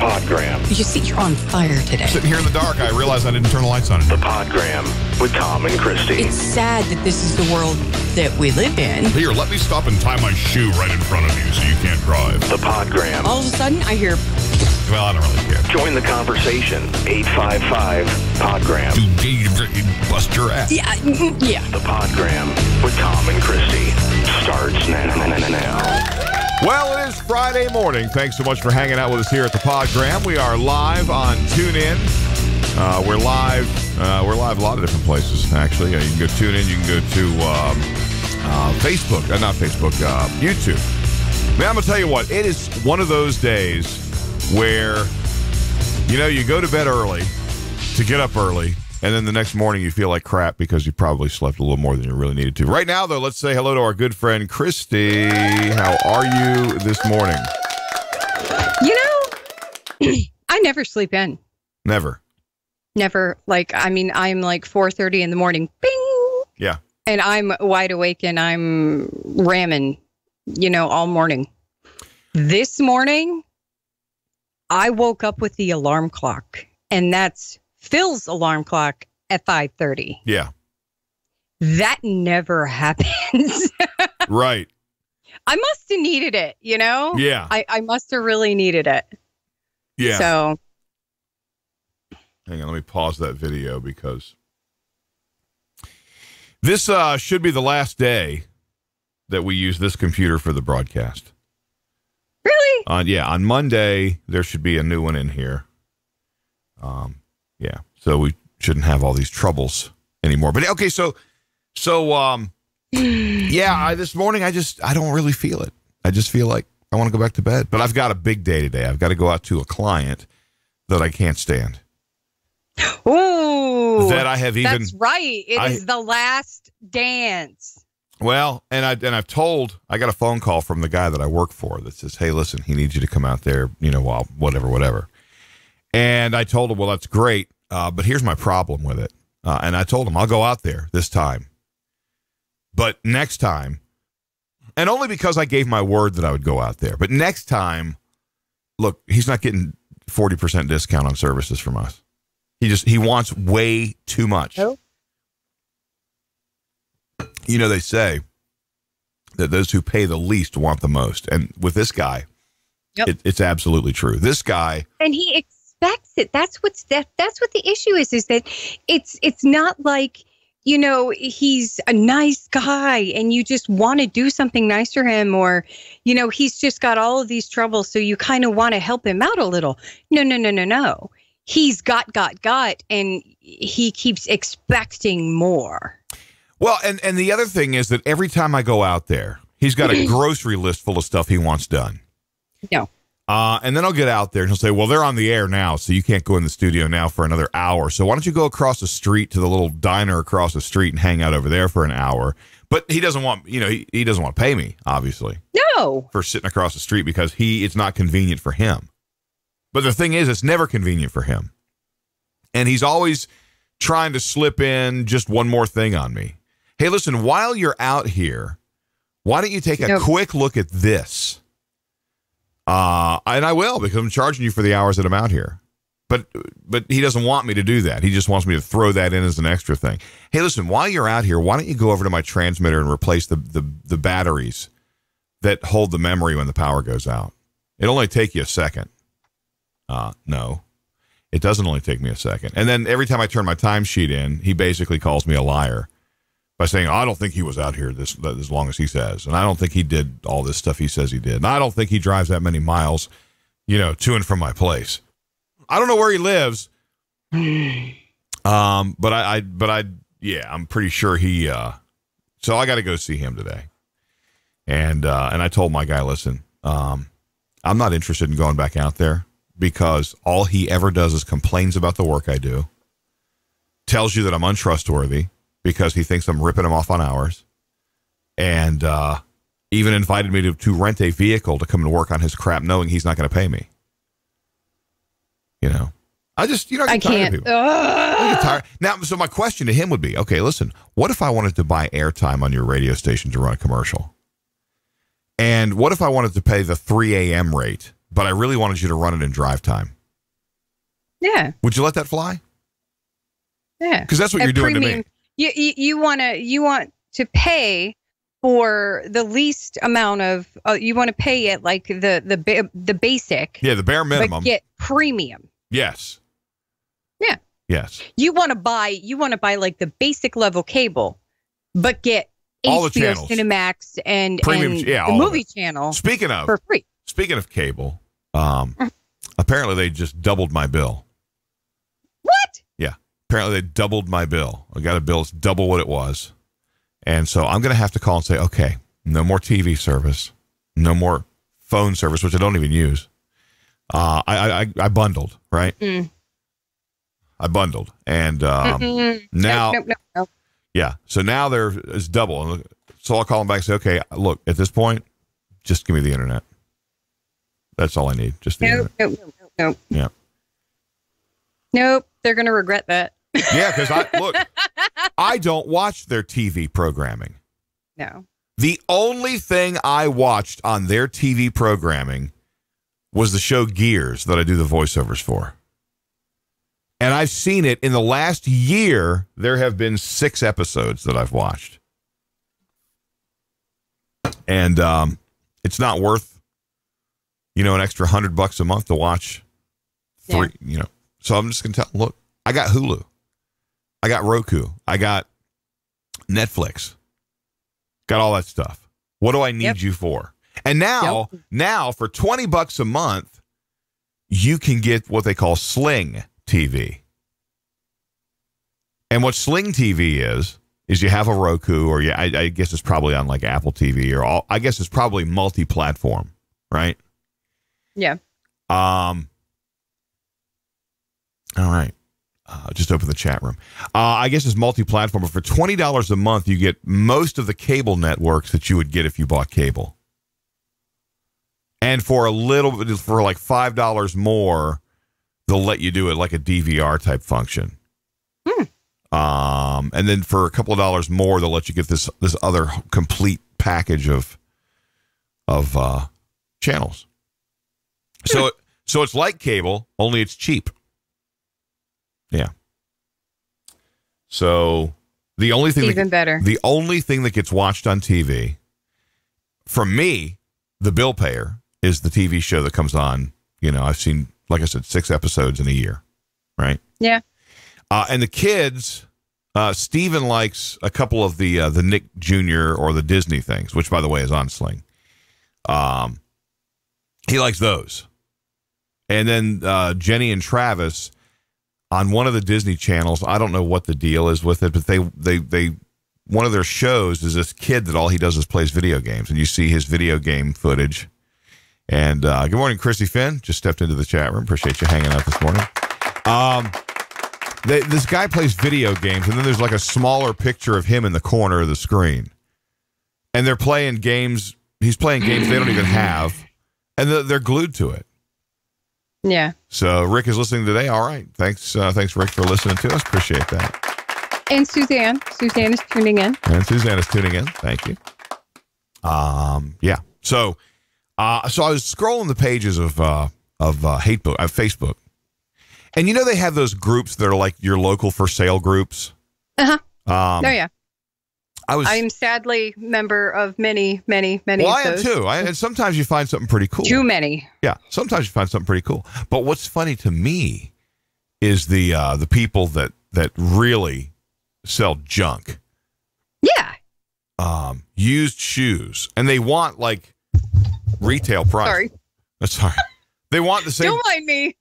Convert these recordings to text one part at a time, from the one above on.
Podgram. You see, you're on fire today. Sitting here in the dark, I realized I didn't turn the lights on. The Podgram with Tom and Christy. It's sad that this is the world that we live in. Here, let me stop and tie my shoe right in front of you so you can't drive. The Podgram. All of a sudden, I hear... Well, I don't really care. Join the conversation. 855-PODGRAM. Bust your ass. Yeah. The Podgram with Tom and Christy starts now. Well, it is Friday morning. Thanks so much for hanging out with us here at the Podgram. We are live on TuneIn. We're live a lot of different places, actually. You can go TuneIn. You can go to Facebook. Not Facebook. YouTube. Man, I'm going to tell you what. It is one of those days where, you go to bed early to get up early, and then the next morning you feel like crap because you probably slept a little more than you really needed to. Right now, though, let's say hello to our good friend, Christy. How are you this morning? I never sleep in. Never. I'm like 4:30 in the morning. Bing! Yeah. And I'm wide awake and I'm ramming, all morning. This morning, I woke up with the alarm clock, and that's Phil's alarm clock at 5:30. Yeah. That never happens. Right. I must have needed it, Yeah. I must have really needed it. Yeah. So. Hang on, let me pause that video because this should be the last day that we use this computer for the broadcast. Really? On Monday, there should be a new one in here. Yeah, so we shouldn't have all these troubles anymore. But okay, so this morning I don't really feel it. I just feel like I want to go back to bed. But I've got a big day today. I've got to go out to a client that I can't stand. Ooh, that I have even. That's right. It is the last dance. Well, and I got a phone call from the guy that I work for that says, "Hey, listen, he needs you to come out there, while whatever." And I told him, "Well, that's great, but here's my problem with it." And I told him, "I'll go out there this time, but next time," and only because I gave my word that I would go out there. But next time, look, he's not getting 40% discount on services from us. He wants way too much. Oh. They say that those who pay the least want the most. And with this guy, yep. It's absolutely true. This guy. And he expects it. That's what the issue is that it's not like, he's a nice guy and you just want to do something nice for him, or, he's just got all of these troubles. So you kind of want to help him out a little. No. He's got, and he keeps expecting more. Well, and the other thing is that every time I go out there, he's got a grocery list full of stuff he wants done. No. And then I'll get out there and he'll say, "Well, they're on the air now, so you can't go in the studio now for another hour. So why don't you go across the street to the little diner across the street and hang out over there for an hour?" But he doesn't want, he doesn't want to pay me, obviously. No. For sitting across the street because it's not convenient for him. But the thing is, it's never convenient for him. And he's always trying to slip in just one more thing on me. Hey, listen, while you're out here, why don't you take a quick look at this? And I will, because I'm charging you for the hours that I'm out here. But he doesn't want me to do that. He just wants me to throw that in as an extra thing. Hey, listen, while you're out here, why don't you go over to my transmitter and replace the batteries that hold the memory when the power goes out? It'll only take you a second. No, it doesn't only take me a second. And then every time I turn my timesheet in, he basically calls me a liar by saying, "I don't think he was out here as long as he says. And I don't think he did all this stuff he says he did. And I don't think he drives that many miles, to and from my place." I don't know where he lives. I'm pretty sure he, so I got to go see him today. And I told my guy, "Listen, I'm not interested in going back out there because all he ever does is complains about the work I do, tells you that I'm untrustworthy because he thinks I'm ripping him off on hours, and even invited me to rent a vehicle to come and work on his crap knowing he's not going to pay me." I just, I get tired of people. I get tired. Now, so my question to him would be, okay, listen, what if I wanted to buy airtime on your radio station to run a commercial? And what if I wanted to pay the 3 a.m. rate but I really wanted you to run it in drive time. Yeah. Would you let that fly? Yeah. Because that's what you're doing premium, to me. You want to pay for the least amount of you want to pay it like the basic. Yeah, the bare minimum. But get premium. Yes. Yeah. Yes. You want to buy like the basic level cable, but get all the HBO, channels, Cinemax, and premium, and yeah, the movie channel. For free. Speaking of cable, apparently they just doubled my bill. What? Yeah. Apparently they doubled my bill. I got a bill that's double what it was. And so I'm going to have to call and say, okay, no more TV service, no more phone service, which I don't even use. I bundled, right? I bundled. And now, nope. Yeah. So now there is double. So I'll call them back and say, okay, look, at this point, just give me the internet. That's all I need. Just the internet. Nope. Yeah. Nope. They're going to regret that. Yeah, because I don't watch their TV programming. No. The only thing I watched on their TV programming was the show Gears that I do the voiceovers for. And I've seen it in the last year. There have been 6 episodes that I've watched. And it's not worth, an extra $100 a month to watch 3, So I'm just going to tell, look, I got Hulu. I got Roku. I got Netflix. Got all that stuff. What do I need you for? And now for $20 a month, you can get what they call Sling TV. And what Sling TV is you have a Roku, or I guess it's probably on like Apple TV, or I guess it's probably multi-platform, right? Yeah. All right. Just open the chat room. I guess it's multi-platform, but for $20 a month, you get most of the cable networks that you would get if you bought cable. And for like $5 more, they'll let you do it like a DVR type function. And then for a couple of dollars more, they'll let you get this other complete package of channels. So it's like cable, only it's cheap. Yeah. So the only thing the only thing that gets watched on TV from me, the bill payer, is the TV show that comes on. I've seen, like I said, 6 episodes in a year, right? Yeah. And the kids, Steven likes a couple of the Nick Jr. or the Disney things, which, by the way, is on Sling. He likes those. And then Jenny and Travis, on one of the Disney channels, I don't know what the deal is with it, but they one of their shows is this kid that all he does is plays video games, and you see his video game footage. And good morning, Chrissy Finn. Just stepped into the chat room. Appreciate you hanging out this morning. This guy plays video games, and then there's like a smaller picture of him in the corner of the screen. And they're playing games. He's playing games they don't even have, and they're glued to it. Yeah. So Rick is listening today. All right. Thanks, Rick, for listening to us. Appreciate that. And Suzanne. Suzanne is tuning in. Thank you. Yeah. So I was scrolling the pages of Facebook, and they have those groups that are like your local for sale groups. Oh yeah. I'm sadly member of many of those. I am too. And sometimes you find something pretty cool. Too many. Yeah, sometimes you find something pretty cool. But what's funny to me is the people that really sell junk. Yeah. Used shoes, and they want like retail price. Sorry. They want the same. Don't mind me.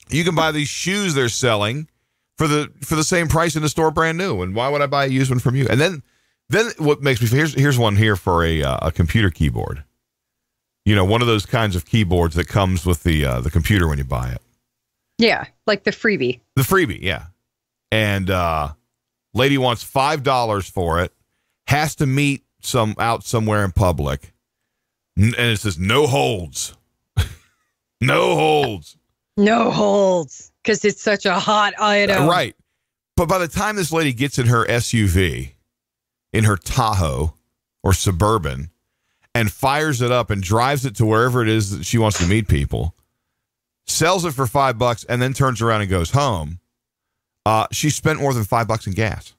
You can buy these shoes they're selling for the same price in the store, brand new. And why would I buy a used one from you? And then what makes me here's one here for a computer keyboard. One of those kinds of keyboards that comes with the computer when you buy it. Yeah, like the freebie. The freebie, yeah. And lady wants $5 for it. Has to meet out somewhere in public, and it says no holds. No holds. No holds, because it's such a hot item. Right. But by the time this lady gets in her SUV, in her Tahoe or Suburban, and fires it up and drives it to wherever it is that she wants to meet people, sells it for $5, and then turns around and goes home, she spent more than $5 in gas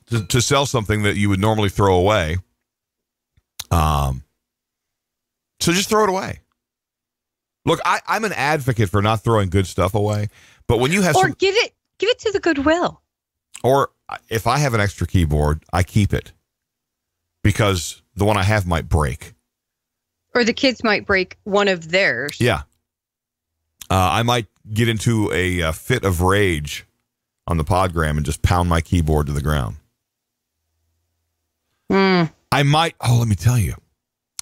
to sell something that you would normally throw away. So just throw it away. Look, I'm an advocate for not throwing good stuff away, but when you have give it to the Goodwill. Or if I have an extra keyboard, I keep it because the one I have might break. Or the kids might break one of theirs. Yeah. I might get into a fit of rage on the Podgram and just pound my keyboard to the ground. I might. Oh, let me tell you.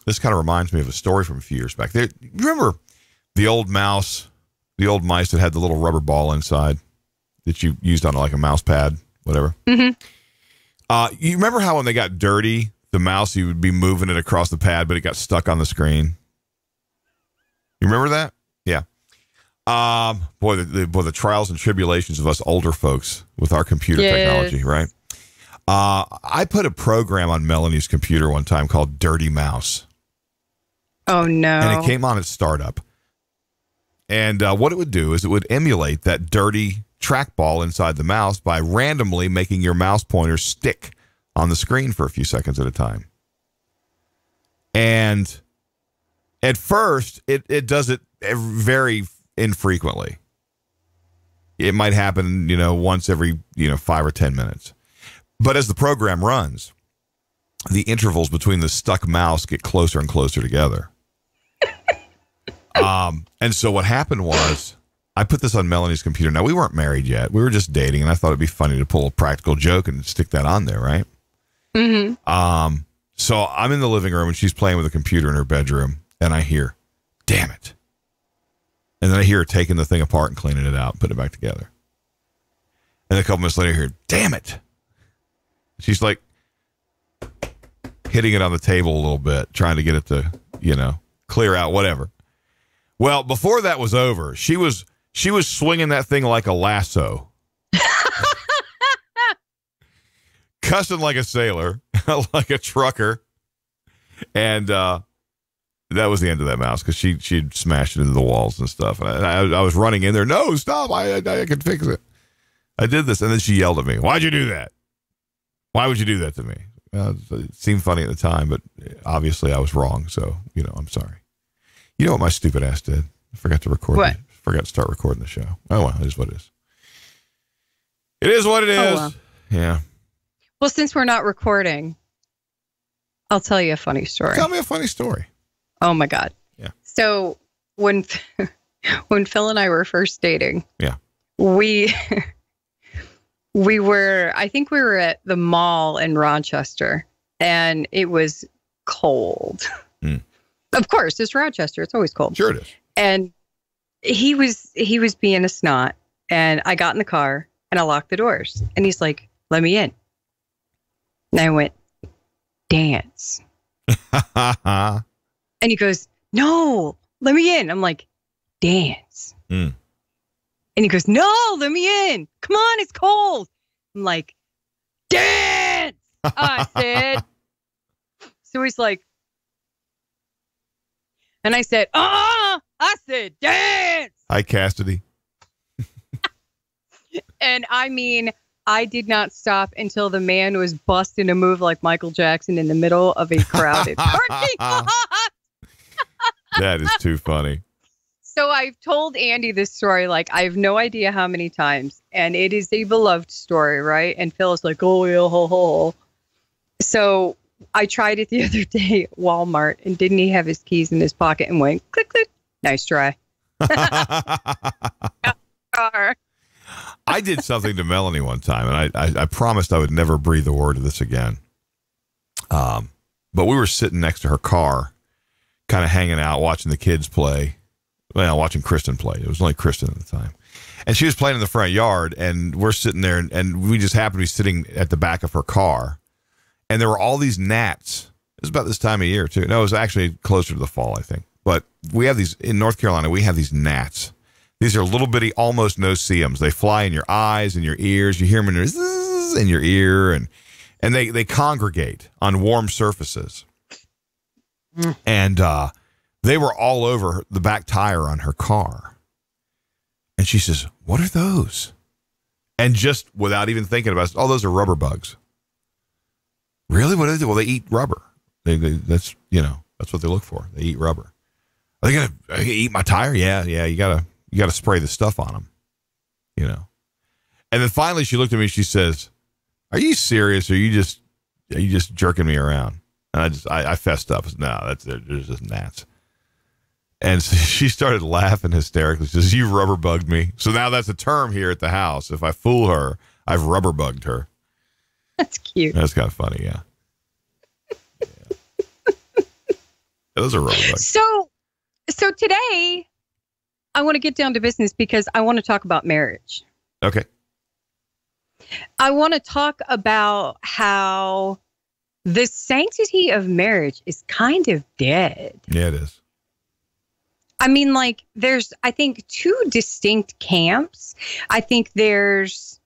This kind of reminds me of a story from a few years back. You remember the old mice that had the little rubber ball inside that you used on like a mouse pad, whatever? Mm-hmm. You remember how when they got dirty, the mouse, you would be moving it across the pad, but it got stuck on the screen? You remember that? Yeah. Boy, the trials and tribulations of us older folks with our computer technology, right? I put a program on Melanie's computer one time called Dirty Mouse. Oh, no. And it came on at startup. And what it would do is it would emulate that dirty trackball inside the mouse by randomly making your mouse pointer stick on the screen for a few seconds at a time. And at first, it does it very infrequently. It might happen, once every, 5 or 10 minutes. But as the program runs, the intervals between the stuck mouse get closer and closer together. And so what happened was I put this on Melanie's computer. Now, we weren't married yet. We were just dating, and I thought it'd be funny to pull a practical joke and stick that on there, right? Mm-hmm. So I'm in the living room, and she's playing with a computer in her bedroom, and I hear, damn it. And then I hear her taking the thing apart and cleaning it out and putting it back together. And a couple minutes later, I hear, damn it. She's like hitting it on the table a little bit, trying to get it to, clear out, whatever. Well, before that was over, she was swinging that thing like a lasso. Cussing like a sailor, like a trucker. And that was the end of that mouse because she'd smashed it into the walls and stuff. And I was running in there. No, stop. I can fix it. I did this. And then she yelled at me. Why'd you do that? Why would you do that to me? It seemed funny at the time, but obviously I was wrong. So, I'm sorry. You know what my stupid ass did? I forgot to record. What? Forgot to start recording the show. Oh, well, it is what it is. It is what it is. Oh, well. Yeah. Well, since we're not recording, I'll tell you a funny story. Tell me a funny story. Oh, my God. Yeah. So when Phil and I were first dating, yeah, we were at the mall in Rochester, and it was cold. Of course, it's Rochester. It's always cold. Sure it is. And he was being a snot, and I got in the car and I locked the doors, and he's like, "Let me in." And I went, "Dance." And he goes, "No, let me in." I'm like, "Dance." And he goes, "No, let me in. Come on, it's cold." I'm like, "Dance." I said. So he's like, and I said, I said, "Dance." Hi, Cassidy. And I mean, I did not stop until the man was busting a move like Michael Jackson in the middle of a crowded parking lot. That is too funny. So I've told Andy this story, like, I have no idea how many times, and it is a beloved story, right? And Phil is like, "Oh, yeah, ho, ho." So I tried it the other day at Walmart, and didn't he have his keys in his pocket and went, click, click. Nice try. I did something to Melanie one time, and I promised I would never breathe a word of this again. But we were sitting next to her car, kind of hanging out, watching the kids play. Well, watching Kristen play. It was only Kristen at the time. And she was playing in the front yard, and we're sitting there, and we just happened to be sitting at the back of her car. And there were all these gnats. It was about this time of year, too. No, it was actually closer to the fall, I think. But we have these, in North Carolina, we have these gnats. These are little bitty, almost no-see-ums. They fly in your eyes and your ears. You hear them in your ear, and And they congregate on warm surfaces. And they were all over the back tire on her car. And she says, "What are those?" And just without even thinking about it, "Oh, those are rubber bugs." "Really? What do they do?" "Well, they eat rubber. That's what they look for. They eat rubber." "Are they gonna eat my tire?" Yeah. You gotta spray the stuff on them, And then finally, she looked at me. She says, "Are you serious? Or are you just jerking me around?" And I fessed up. I said, "No, they're just gnats." And so she started laughing hysterically. She says, "You rubber bugged me." So now that's a term here at the house. If I fool her, I've rubber bugged her. That's cute. That's kind of funny, yeah. Those are rubber bugs. So today, I want to get down to business because I want to talk about marriage. Okay. I want to talk about how the sanctity of marriage is kind of dead. Yeah, it is. I mean, like, there's, I think, two distinct camps. I think there's,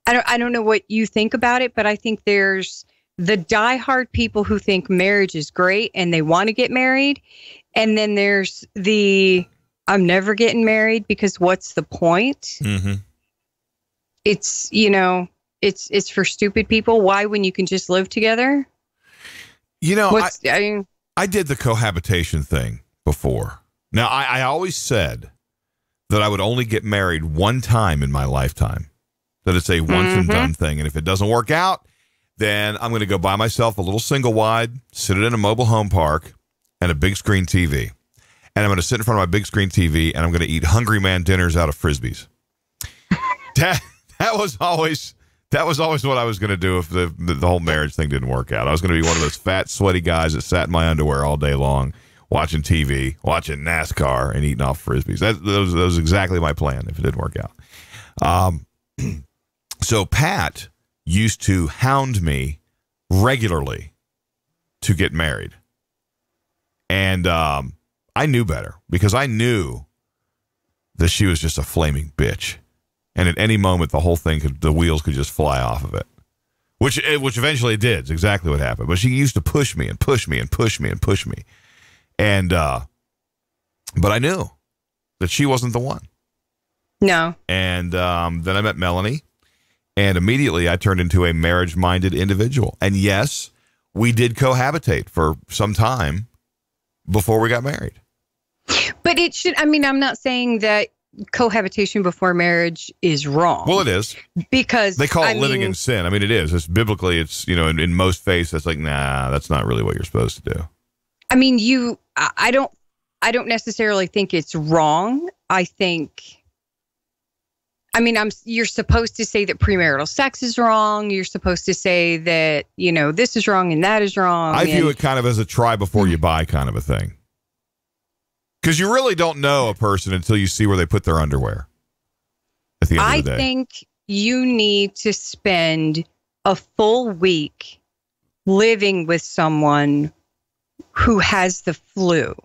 I don't know what you think about it, but I think there's the diehard people who think marriage is great and they want to get married. And then there's the, I'm never getting married because what's the point? Mm-hmm. It's, it's for stupid people. Why, when you can just live together? I did the cohabitation thing before. Now, I always said that I would only get married one time in my lifetime, that it's a once and done thing. And if it doesn't work out, then I'm going to go buy myself a little single wide, sit it in a mobile home park and a big screen TV. And I'm going to sit in front of my big screen TV and I'm going to eat Hungry Man dinners out of Frisbees. That was always what I was going to do if the whole marriage thing didn't work out. I was going to be one of those fat, sweaty guys that sat in my underwear all day long, watching TV, watching NASCAR, and eating off Frisbees. That was exactly my plan if it didn't work out. So Pat used to hound me regularly to get married. And I knew better because I knew that she was just a flaming bitch. And at any moment, the whole thing the wheels could just fly off of it, which eventually it did. It's exactly what happened. But she used to push me and push me and push me and push me. And, but I knew that she wasn't the one. No. And then I met Melanie, and immediately I turned into a marriage-minded individual. And yes, we did cohabitate for some time before we got married. But it should, I'm not saying that cohabitation before marriage is wrong. Well, it is. Because they call it living in sin. I mean, it is. It's biblically, it's, in most faiths, it's like, nah, that's not really what you're supposed to do. I mean, I don't necessarily think it's wrong. I think, you're supposed to say that premarital sex is wrong. You're supposed to say that, this is wrong and that is wrong. I view it kind of as a try before you buy kind of a thing. Because you really don't know a person until you see where they put their underwear at the end of the day. I think you need to spend a full week living with someone who has the flu.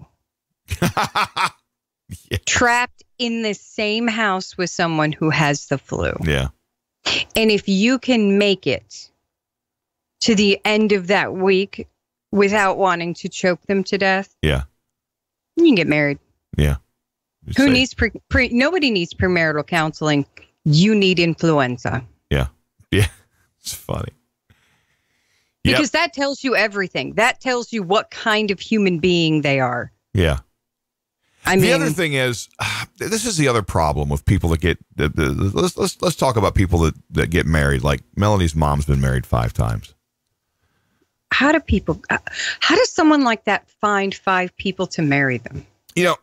Yeah. Trapped in the same house with someone who has the flu. Yeah. And if you can make it to the end of that week without wanting to choke them to death, yeah, you can get married. Yeah. Who needs nobody needs premarital counseling. You need influenza. Yeah. Yeah. It's funny. Because that tells you everything. That tells you what kind of human being they are. Yeah. The other thing is, this is the other problem with people that get. Let's talk about people that get married. Like Melanie's mom's been married 5 times. How does someone like that find 5 people to marry them?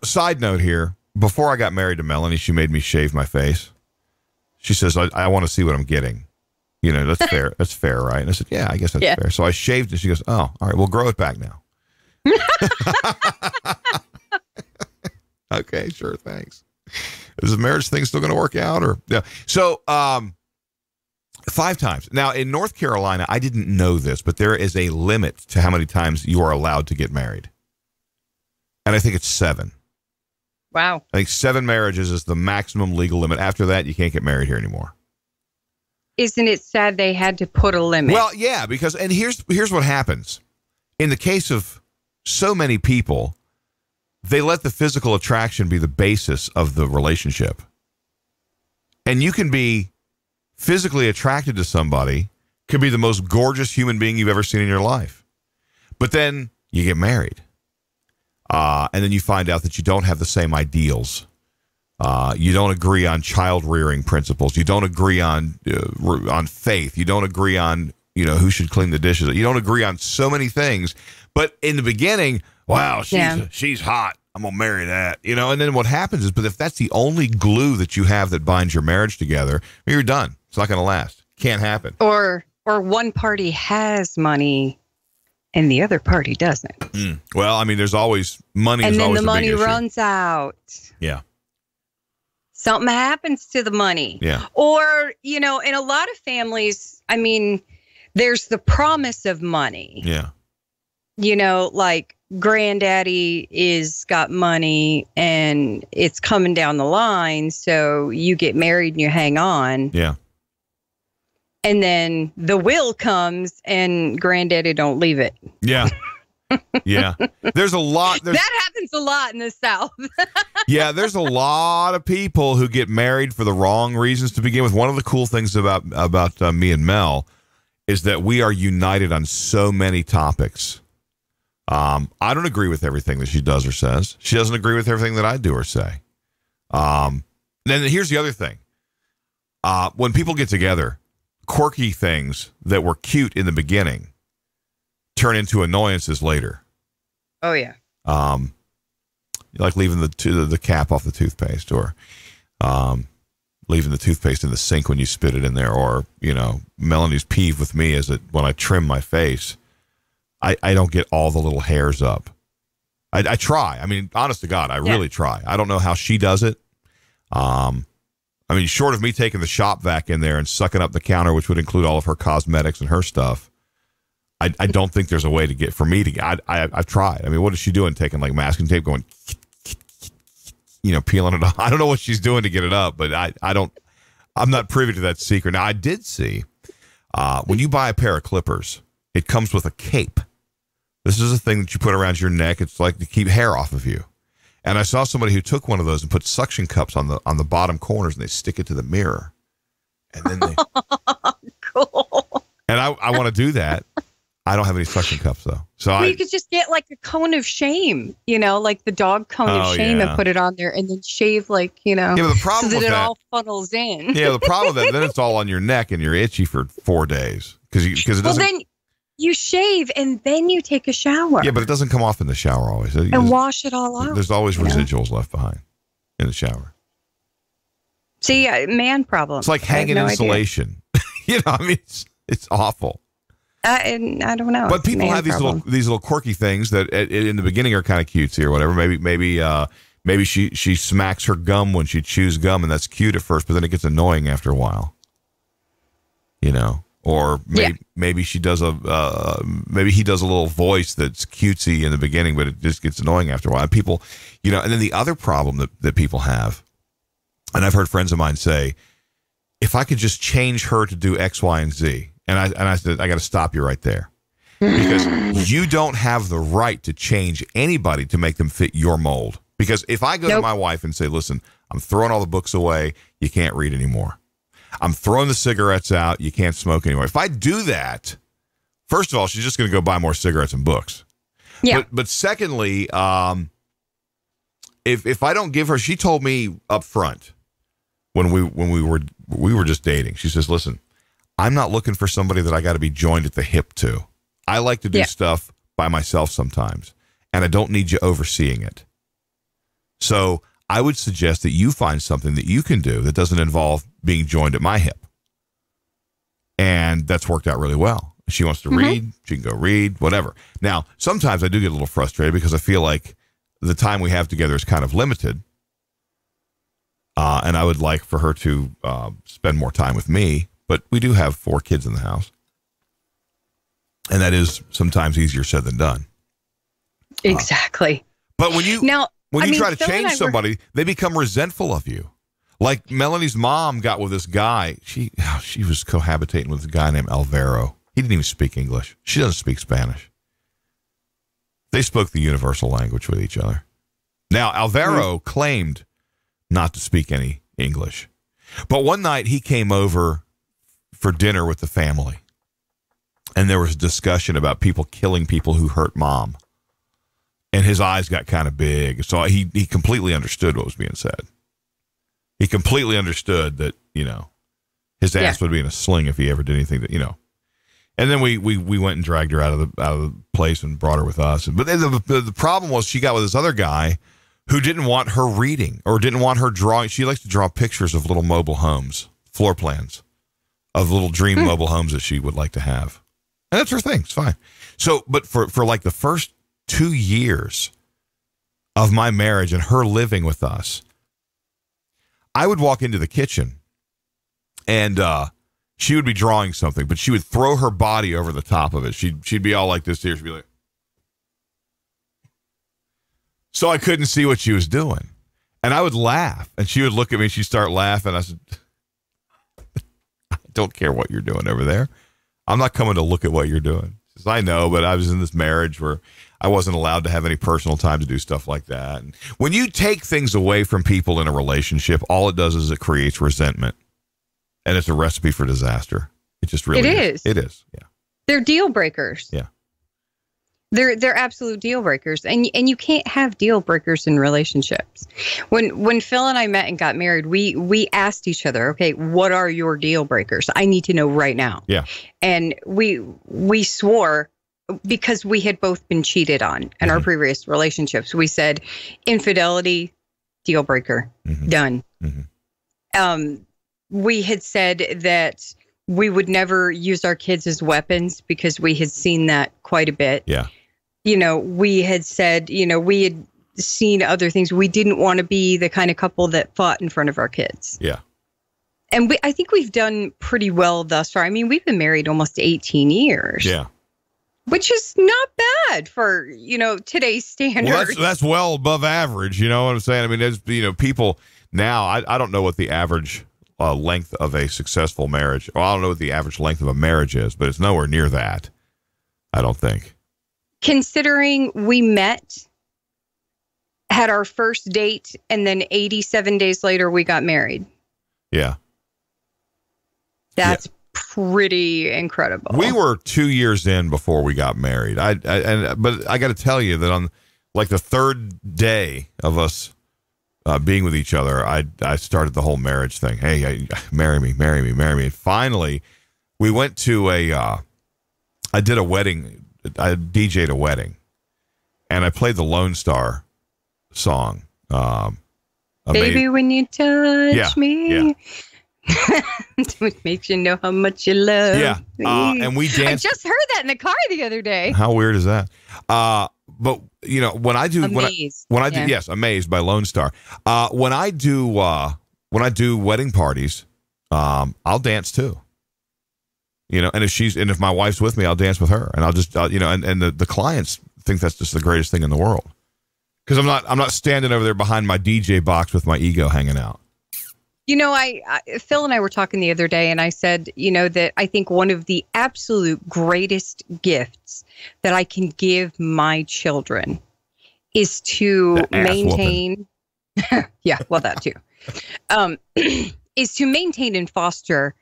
Side note here. Before I got married to Melanie, she made me shave my face. She says, I want to see what I'm getting. That's fair. That's fair, right? And I said, yeah, I guess that's fair. So I shaved it. She goes, oh, all right, we'll grow it back now. Okay, sure, thanks. Is the marriage thing still going to work out? Or yeah. So 5 times. Now, in North Carolina, I didn't know this, but there is a limit to how many times you are allowed to get married. And I think it's 7. Wow. I think 7 marriages is the maximum legal limit. After that, you can't get married here anymore. isn't it sad they had to put a limit? Well, yeah, because and here's what happens. In the case of so many people, they let the physical attraction be the basis of the relationship. And you can be physically attracted to somebody, could be the most gorgeous human being you've ever seen in your life. But then you get married. And then you find out that you don't have the same ideals. You don't agree on child rearing principles. You don't agree on faith. You don't agree on, who should clean the dishes. You don't agree on so many things. But in the beginning, wow, she's hot. I'm going to marry that, and then what happens is, but if that's the only glue that you have that binds your marriage together, you're done. It's not going to last. Can't happen. Or one party has money and the other party doesn't. Well, I mean, there's always money. And is then always the a big money issue. runs out. Yeah. Something happens to the money. Yeah. Or, in a lot of families, I mean, there's the promise of money. Yeah. Like granddaddy is got money and it's coming down the line. So you get married and you hang on. Yeah. And then the will comes and granddaddy don't leave it. Yeah. Yeah. There's a lot. That happens a lot in the South. Yeah. There's a lot of people who get married for the wrong reasons to begin with. One of the cool things about me and Mel is that we are united on so many topics. I don't agree with everything that she does or says. She doesn't agree with everything that I do or say. Then here's the other thing. When people get together, quirky things that were cute in the beginning turn into annoyances later. Oh, yeah. Like leaving the cap off the toothpaste, or leaving the toothpaste in the sink when you spit it in there, or, Melanie's peeve with me is that when I trim my face, I don't get all the little hairs up. I try. I mean, honest to God, I really try. I don't know how she does it. I mean, short of me taking the shop vac in there and sucking up the counter, which would include all of her cosmetics and her stuff, I don't think there's a way to get, for me to, I've tried. I mean, what is she doing? Taking like masking tape, going, peeling it off. I don't know what she's doing to get it up, but I'm not privy to that secret. Now, I did see, when you buy a pair of clippers, it comes with a cape. This is a thing that you put around your neck. It's like to keep hair off of you. And I saw somebody who took one of those and put suction cups on the bottom corners, and they stick it to the mirror. And then they Cool. And I want to do that. I don't have any suction cups though. So you could just get like a cone of shame, like the dog cone of shame, and put it on there and then shave Yeah, but the problem so that with it that, all funnels in. Yeah, the problem with that, then it's all on your neck and you're itchy for 4 days because it doesn't. Well, then you shave and then you take a shower. Yeah, but it doesn't come off in the shower always. And wash it all off. There's always residuals left behind in the shower. See, man problem. It's like hanging insulation. I mean, it's awful. I don't know. But people have these little quirky things that in the beginning are kind of cutesy or whatever. Maybe she smacks her gum when she chews gum, and that's cute at first, but then it gets annoying after a while. Or maybe she does maybe he does a little voice that's cutesy in the beginning, but it just gets annoying after a while. And people, and then the other problem that people have, and I've heard friends of mine say, if I could just change her to do X, Y, and Z, and I said, I got to stop you right there, because you don't have the right to change anybody to make them fit your mold. Because if I go to my wife and say, listen, I'm throwing all the books away, you can't read anymore. I'm throwing the cigarettes out, you can't smoke anymore. If I do that, first of all, she's just going to go buy more cigarettes and books. Yeah. But secondly, if I don't give her, she told me up front when we were just dating, she says, listen, I'm not looking for somebody that I got to be joined at the hip to. I like to do stuff by myself sometimes, and I don't need you overseeing it. So I would suggest that you find something that you can do that doesn't involve being joined at my hip. And that's worked out really well. If she wants to read, she can go read, whatever. Now, sometimes I do get a little frustrated because I feel like the time we have together is kind of limited. And I would like for her to spend more time with me. But we do have 4 kids in the house. And that is sometimes easier said than done. Exactly. But when you try to change somebody, they become resentful of you. Like Melanie's mom got with this guy. She was cohabitating with a guy named Alvaro. He didn't even speak English. She doesn't speak Spanish. They spoke the universal language with each other. Now, Alvaro claimed not to speak any English. But one night he came over for dinner with the family. And there was a discussion about people killing people who hurt mom. And his eyes got kind of big. So he completely understood what was being said. He completely understood that, his ass would be in a sling if he ever did anything that, And then we went and dragged her out of the place and brought her with us. But then the problem was she got with this other guy who didn't want her reading or didn't want her drawing. She likes to draw pictures of little mobile homes, floor plans of little dream mobile homes that she would like to have. And that's her thing. It's fine. So, but for like the first 2 years of my marriage and her living with us, I would walk into the kitchen and she would be drawing something, but she would throw her body over the top of it. She'd be all like this here. She'd be like, so I couldn't see what she was doing. And I would laugh and she would look at me and she'd start laughing. I said, I don't care what you're doing over there. I'm not coming to look at what you're doing. She says, I know, but I was in this marriage where I wasn't allowed to have any personal time to do stuff like that. And when you take things away from people in a relationship, all it does is it creates resentment. And it's a recipe for disaster. It just really is. It is. Yeah. They're deal breakers. Yeah. They're absolute deal breakers. And you can't have deal breakers in relationships. When Phil and I met and got married, we asked each other, okay, what are your deal breakers? I need to know right now. Yeah. And we swore, because we had both been cheated on in our previous relationships. We said infidelity, deal breaker, done. We had said that we would never use our kids as weapons because we had seen that quite a bit. Yeah. We had said, we had seen other things. We didn't want to be the kind of couple that fought in front of our kids. Yeah. And I think we've done pretty well thus far. I mean, we've been married almost 18 years. Yeah. Which is not bad for, today's standards. Well, that's well above average. You know what I'm saying? I mean, there's, people now, I don't know what the average length of a successful marriage. Well, I don't know what the average length of a marriage is, but it's nowhere near that. I don't think. Considering we met, had our first date, and then 87 days later we got married. Yeah. That's pretty incredible. We were 2 years in before we got married. But I got to tell you that on like the third day of us being with each other, I started the whole marriage thing. Hey, marry me. And finally, we went to I did a wedding. I DJ'd a wedding, and I played the Lone Star song. Baby, when you touch me. Yeah. It makes you know how much you love me. And we danced. I just heard that in the car the other day. How weird is that? But when I do, Amazed. Yes, Amazed by Lone Star. When I do wedding parties, I'll dance too. And if my wife's with me, I'll dance with her, and I'll just, and the clients think that's just the greatest thing in the world. Because I'm not standing over there behind my DJ box with my ego hanging out. Phil and I were talking the other day, and I said, that I think one of the absolute greatest gifts that I can give my children is to maintain. Yeah, well, that too. Is to maintain and foster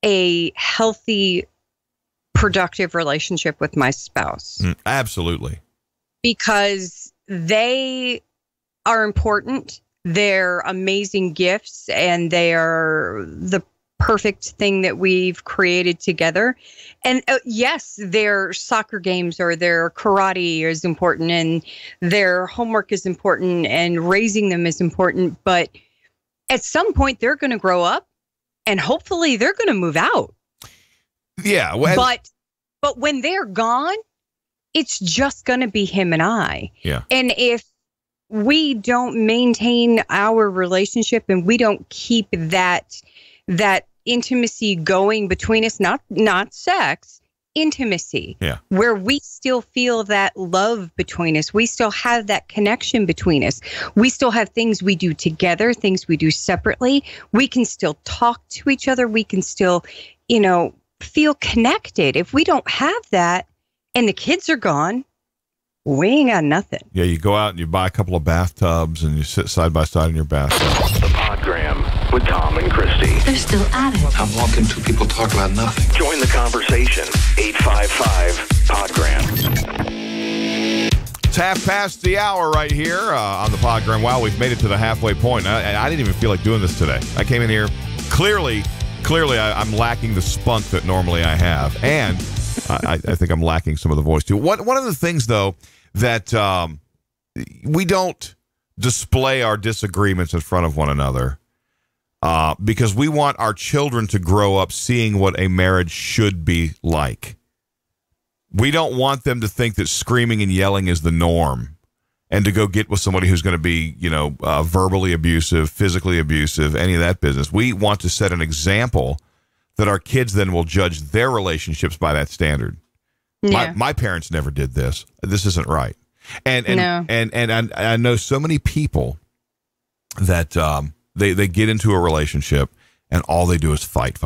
a healthy, productive relationship with my spouse. Absolutely. Because they are important. They're amazing gifts, and they are the perfect thing that we've created together. And yes, their soccer games or their karate is important, and their homework is important, and raising them is important. But at some point, they're going to grow up, and hopefully they're going to move out. Yeah. Well, but when they're gone, it's just going to be him and I. Yeah. And if we don't maintain our relationship and we don't keep that intimacy going between us, not sex, intimacy, Yeah. where we still feel that love between us. We still have that connection between us. We still have things we do together, things we do separately. We can still talk to each other. We can still, feel connected. If we don't have that and the kids are gone, we ain't got nothing. Yeah, you go out and you buy a couple of bathtubs and you sit side by side in your bathtub. The Podgram with Tom and Christy. They're still at it. I'm walking two people talk about nothing. Join the conversation. 855-PODGRAM. It's half past the hour right here on the Podgram. Wow, we've made it to the halfway point. I didn't even feel like doing this today. I came in here clearly I'm lacking the spunk that normally I have, and I think I'm lacking some of the voice too. One of the things though that we don't display our disagreements in front of one another because we want our children to grow up seeing what a marriage should be like. We don't want them to think that screaming and yelling is the norm and to go get with somebody who's going to be, verbally abusive, physically abusive, any of that business. We want to set an example that our kids then will judge their relationships by that standard. Yeah. My parents never did this. This isn't right. And I know so many people that they get into a relationship and all they do is fight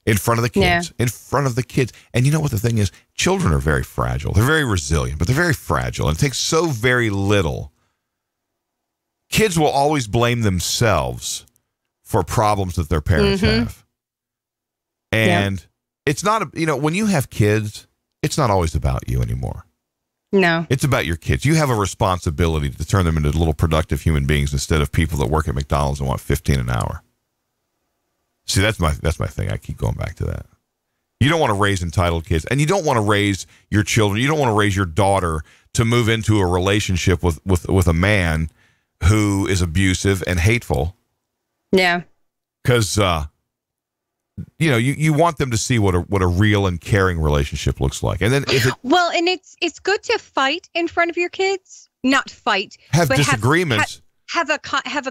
in front of the kids, in front of the kids. And you know what the thing is? Children are very fragile. They're very resilient, but they're very fragile. And it takes so very little. Kids will always blame themselves for problems that their parents have. And it's not, when you have kids, it's not always about you anymore. No. It's about your kids. You have a responsibility to turn them into little productive human beings instead of people that work at McDonald's and want $15 an hour. See, that's my thing. I keep going back to that. You don't want to raise entitled kids, and you don't want to raise your children. You don't want to raise your daughter to move into a relationship with a man who is abusive and hateful. Yeah. Because you want them to see what a real and caring relationship looks like, and then and it's good to fight in front of your kids, not fight, have disagreements, have a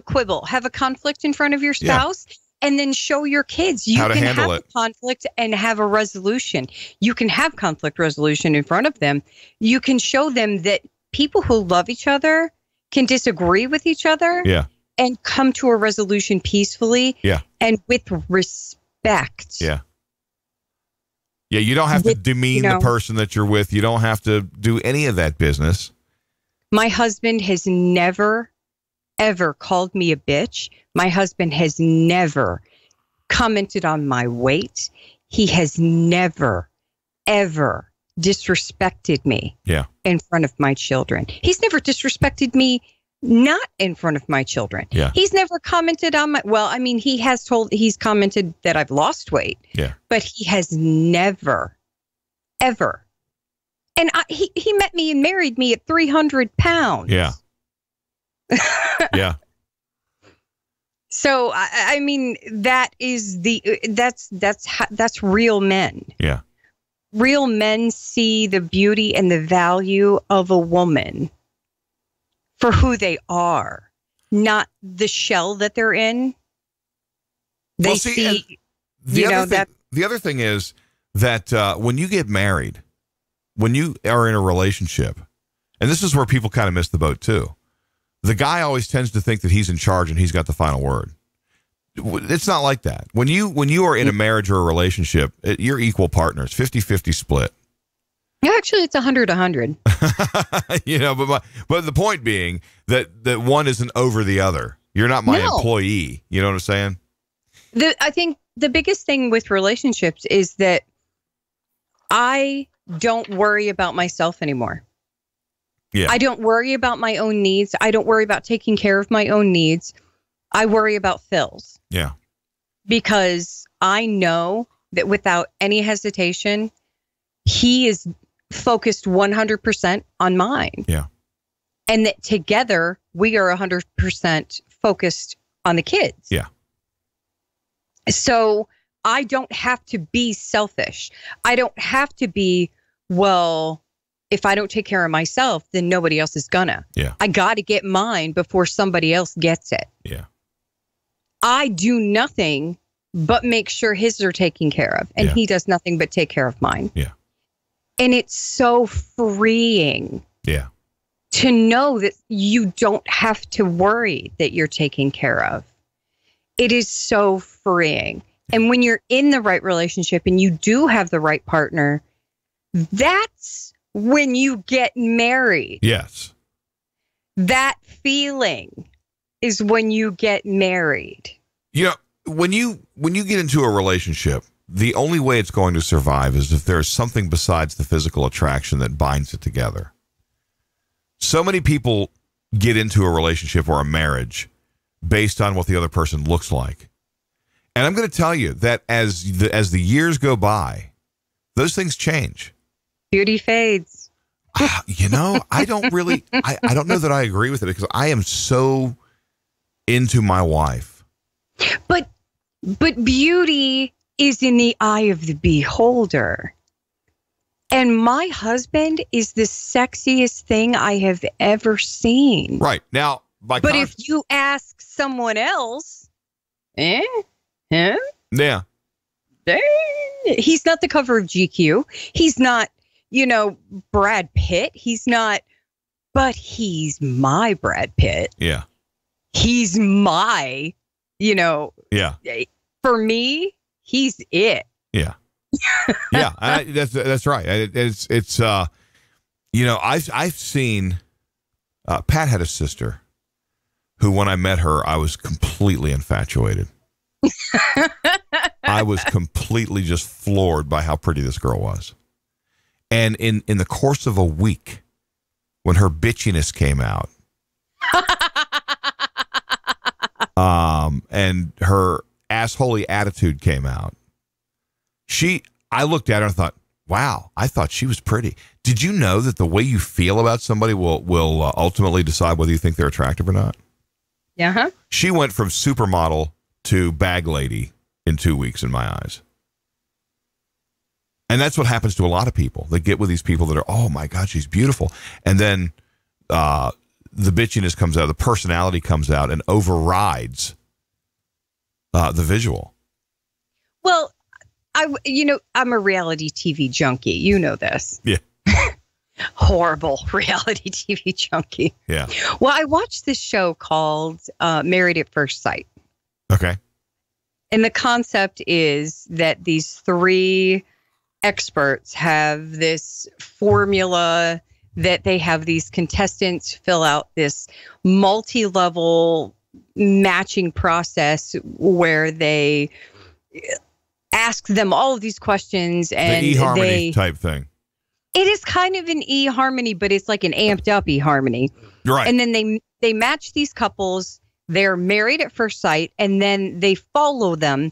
quibble, have a conflict in front of your spouse. Yeah. And then show your kids you can have a conflict and have a resolution. You can have conflict resolution in front of them. You can show them that people who love each other can disagree with each other and come to a resolution peacefully and with respect. Yeah. Yeah, you don't have to demean the person that you're with. You don't have to do any of that business. My husband has never ever called me a bitch. My husband has never commented on my weight. He has never, ever disrespected me in front of my children. He's never disrespected me not in front of my children. Yeah. He's never commented on he's commented that I've lost weight. Yeah. But he has never, ever. And he met me and married me at 300 pounds. Yeah. Yeah. So I mean that's real men. Yeah. Real men see the beauty and the value of a woman for who they are, not the shell that they're in. They see the other thing is that when you get married, when you are in a relationship, and this is where people kind of miss the boat too. The guy always tends to think that he's in charge and he's got the final word. It's not like that. When you are in a marriage or a relationship, you're equal partners, 50-50 split. Actually, it's 100-100. But the point being that one isn't over the other. You're not my employee. You know what I'm saying? I think the biggest thing with relationships is that I don't worry about myself anymore. Yeah. I don't worry about my own needs. I don't worry about taking care of my own needs. I worry about Phil's. Yeah. Because I know that without any hesitation, he is focused 100% on mine. Yeah. And that together we are 100% focused on the kids. Yeah. So I don't have to be selfish. I don't have to be, if I don't take care of myself, then nobody else is gonna. Yeah. I got to get mine before somebody else gets it. Yeah. I do nothing but make sure his are taken care of. And Yeah. he does nothing but take care of mine. Yeah. And it's so freeing Yeah. to know that you don't have to worry that you're taken care of. It is so freeing. And when you're in the right relationship and you do have the right partner, that's when you get married. Yes. That feeling is when you get married. You know, when you get into a relationship, the only way it's going to survive is if there's something besides the physical attraction that binds it together. So many people get into a relationship or a marriage based on what the other person looks like. And I'm going to tell you that as the years go by, those things change. Beauty fades. You know, I don't really, I don't know that I agree with it because I am so into my wife. But beauty is in the eye of the beholder. And my husband is the sexiest thing I have ever seen. Right. Now, but if you ask someone else, him? Yeah. He's not the cover of GQ. He's not, Brad Pitt. He's not, but he's my Brad Pitt. Yeah. He's my, Yeah. For me, he's it. Yeah. Yeah. That's right. It's I've seen, Pat had a sister who, when I met her, I was completely infatuated. I was completely just floored by how pretty this girl was. And in the course of a week, when her bitchiness came out, and her assholey attitude came out, I looked at her and thought, wow, I thought she was pretty. Did you know that the way you feel about somebody will ultimately decide whether you think they're attractive or not? Yeah. She went from supermodel to bag lady in 2 weeks in my eyes. And that's what happens to a lot of people. They get with these people that are, oh my God, she's beautiful. And then the bitchiness comes out, the personality comes out and overrides the visual. Well, I'm a reality TV junkie. You know this. Yeah. Horrible reality TV junkie. Yeah. Well, I watched this show called Married at First Sight. Okay. And the concept is that these three experts have this formula that they have these contestants fill out this multi-level matching process where they ask them all of these questions and the eHarmony type thing. It is kind of an eHarmony, but it's like an amped up eHarmony. Right. And then they match these couples. They're married at first sight, and then they follow them.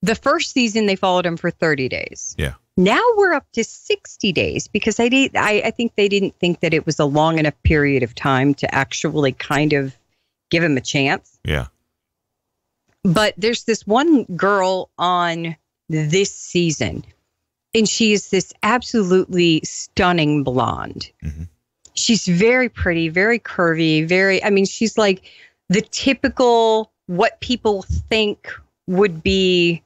The first season, they followed them for 30 days. Yeah. Now we're up to 60 days because I think they didn't think that it was a long enough period of time to actually kind of give him a chance. Yeah. But there's this one girl on this season, and she is this absolutely stunning blonde. Mm-hmm. She's very pretty, very curvy, she's like the typical what people think would be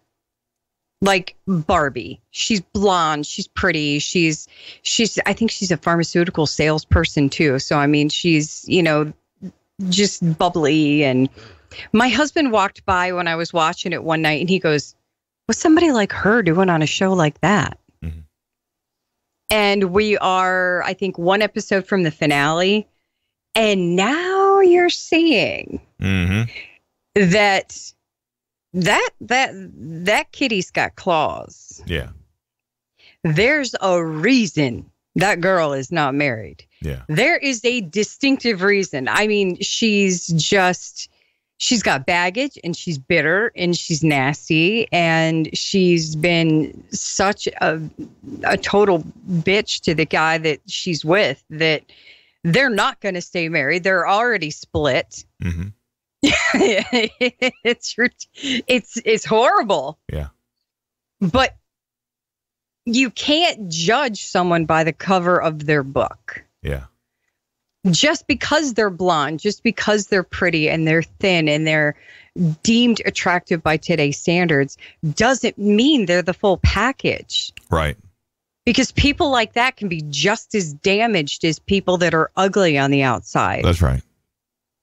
like Barbie. She's blonde, she's pretty, she's I think she's a pharmaceutical salesperson too. So she's, just bubbly. And my husband walked by when I was watching it one night and he goes, what's somebody like her doing on a show like that? Mm-hmm. And we are, I think, one episode from the finale. And now you're seeing that kitty's got claws. Yeah. There's a reason that girl is not married. Yeah. There is a distinctive reason. She's got baggage and she's bitter and she's nasty and she's been such a total bitch to the guy that she's with that they're not going to stay married. They're already split. Mm-hmm. It's horrible. Yeah. But you can't judge someone by the cover of their book. Yeah. just because they're blonde, just because they're pretty and they're thin and they're deemed attractive by today's standards, doesn't mean they're the full package. Right. Because people like that can be just as damaged as people that are ugly on the outside. That's right.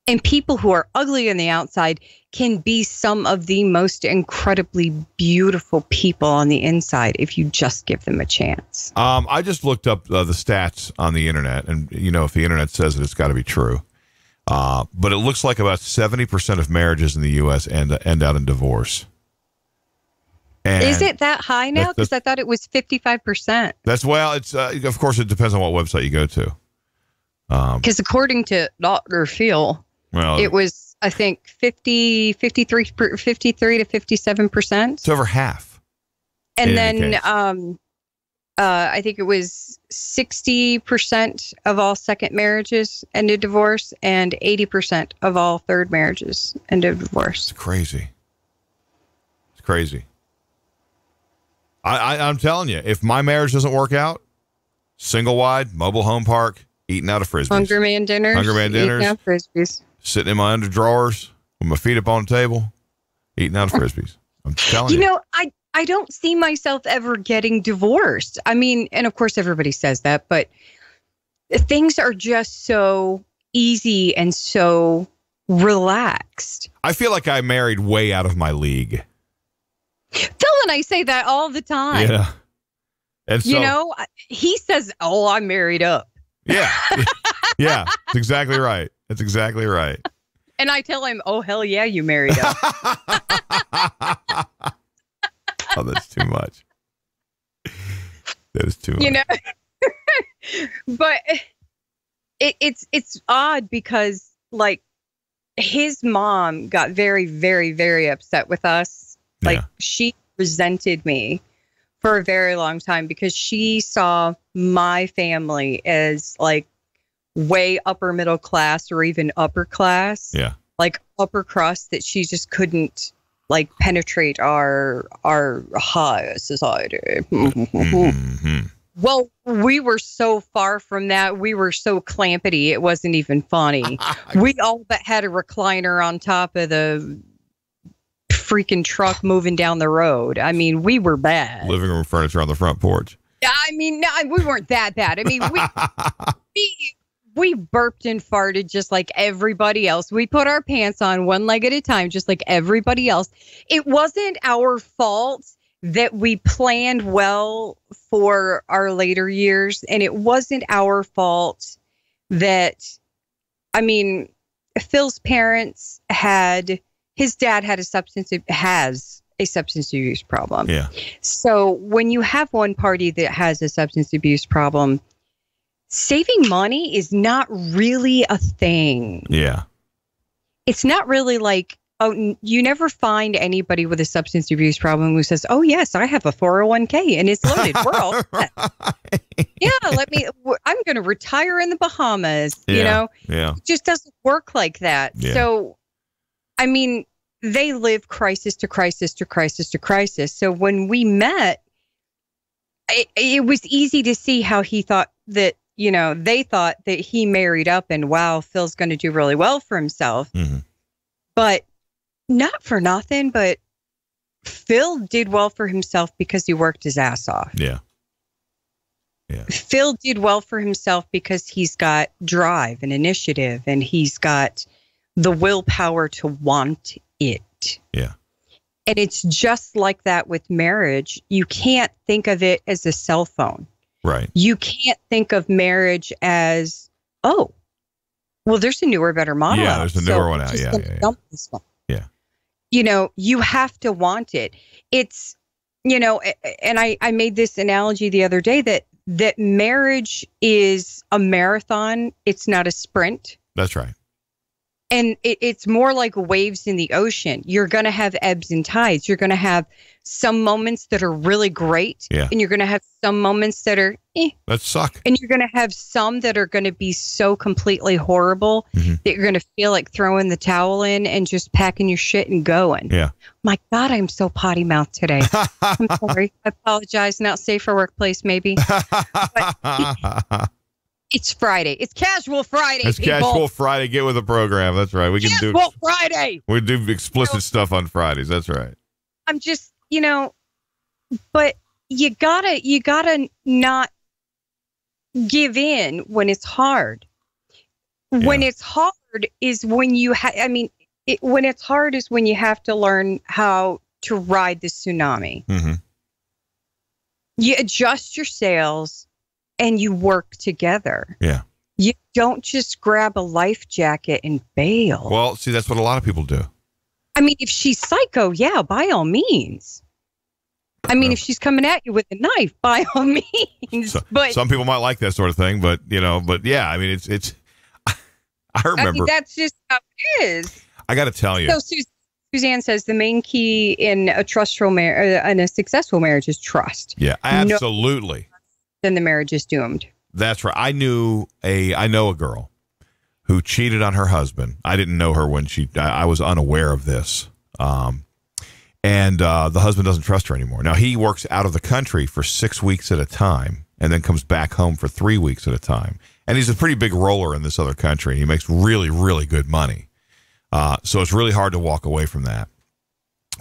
And people who are ugly on the outside can be some of the most incredibly beautiful people on the inside if you just give them a chance. I just looked up the stats on the internet, and if the internet says it, it's got to be true. But it looks like about 70% of marriages in the U.S. end out in divorce. And is it that high now? Because I thought it was 55%. It's of course it depends on what website you go to. Because according to Dr. Phil, it was, I think, 53 to 57%. It's over half. And then I think it was 60% of all second marriages ended divorce, and 80% of all third marriages ended divorce. It's crazy. It's crazy. I'm telling you, if my marriage doesn't work out, single wide, mobile home park, eating out of Frisbees. Hungry man dinners. Eating out of Frisbees. Sitting in my underdrawers with my feet up on the table, eating out of Frisbees. I'm telling you. I don't see myself ever getting divorced. I mean, and of course everybody says that, but things are just so easy and so relaxed. I feel like I married way out of my league. Phil and I say that all the time. Yeah. And so, he says, "Oh, I'm married up." Yeah. Yeah. That's exactly right. That's exactly right. And I tell him, "Oh, hell yeah, you married up." Oh, that's too much. That is too much. But it's odd because like his mom got very, very, very upset with us. Like she resented me for a very long time because she saw my family as like way upper middle class or even upper class. Yeah. Like upper crust that she just couldn't like penetrate our high society. Mm-hmm. Well, we were so far from that. We were so clampety. It wasn't even funny. We all but had a recliner on top of the freaking truck moving down the road. I mean, we were bad. Living room furniture on the front porch. I mean, no, we weren't that bad. I mean, we burped and farted just like everybody else. We put our pants on one leg at a time, just like everybody else. It wasn't our fault that we planned well for our later years. And it wasn't our fault that, I mean, Phil's parents his dad has a substance abuse problem. Yeah. So when you have one party that has a substance abuse problem, saving money is not really a thing. Yeah. It's not really like, you never find anybody with a substance abuse problem who says, "Oh yes, I have a 401k and it's loaded. We're all set." Yeah, I'm going to retire in the Bahamas. Yeah. It just doesn't work like that. Yeah. So, I mean, they live crisis to crisis to crisis to crisis. So when we met, it was easy to see how he thought that, they thought that he married up and wow, Phil's going to do really well for himself. Mm-hmm. But not for nothing, but Phil did well for himself because he worked his ass off. Yeah. Yeah. Phil did well for himself because he's got drive and initiative and he's got the willpower to want it. Yeah. And it's just like that with marriage. You can't think of it as a cell phone. Right. You can't think of marriage as, oh, well, there's a newer, better model. Yeah, there's a newer one out. Yeah. Dump this one. Yeah. You have to want it. It's, and I made this analogy the other day that marriage is a marathon. It's not a sprint. That's right. And it's more like waves in the ocean. You're going to have ebbs and tides. You're going to have some moments that are really great. Yeah. And you're going to have some moments that are that suck. And you're going to have some that are going to be so completely horrible that you're going to feel like throwing the towel in and just packing your shit and going. Yeah. My God, I'm so potty mouthed today. I'm sorry. I apologize. Not safe for workplace, maybe. But It's Friday. It's Casual Friday. It's people. Casual Friday. Get with the program. That's right. We can Casual Friday. We do explicit stuff on Fridays. That's right. I'm just, but you gotta not give in when it's hard. When it's hard is when you when it's hard is when you have to learn how to ride the tsunami. Mm-hmm. You adjust your sails and you work together. Yeah. You don't just grab a life jacket and bail. Well, see, that's what a lot of people do. I mean, if she's psycho, yeah, by all means. I mean, if she's coming at you with a knife, by all means. But some people might like that sort of thing, but yeah, I mean, it's. I remember. I mean, that's just how it is. I got to tell you. So Suzanne says the main key in a in a successful marriage is trust. Yeah, absolutely. Then the marriage is doomed. That's right. I know a girl who cheated on her husband. I didn't know her when I was unaware of this. And the husband doesn't trust her anymore. Now, he works out of the country for 6 weeks at a time and then comes back home for 3 weeks at a time. And he's a pretty big roller in this other country. He makes really, really good money. So it's really hard to walk away from that.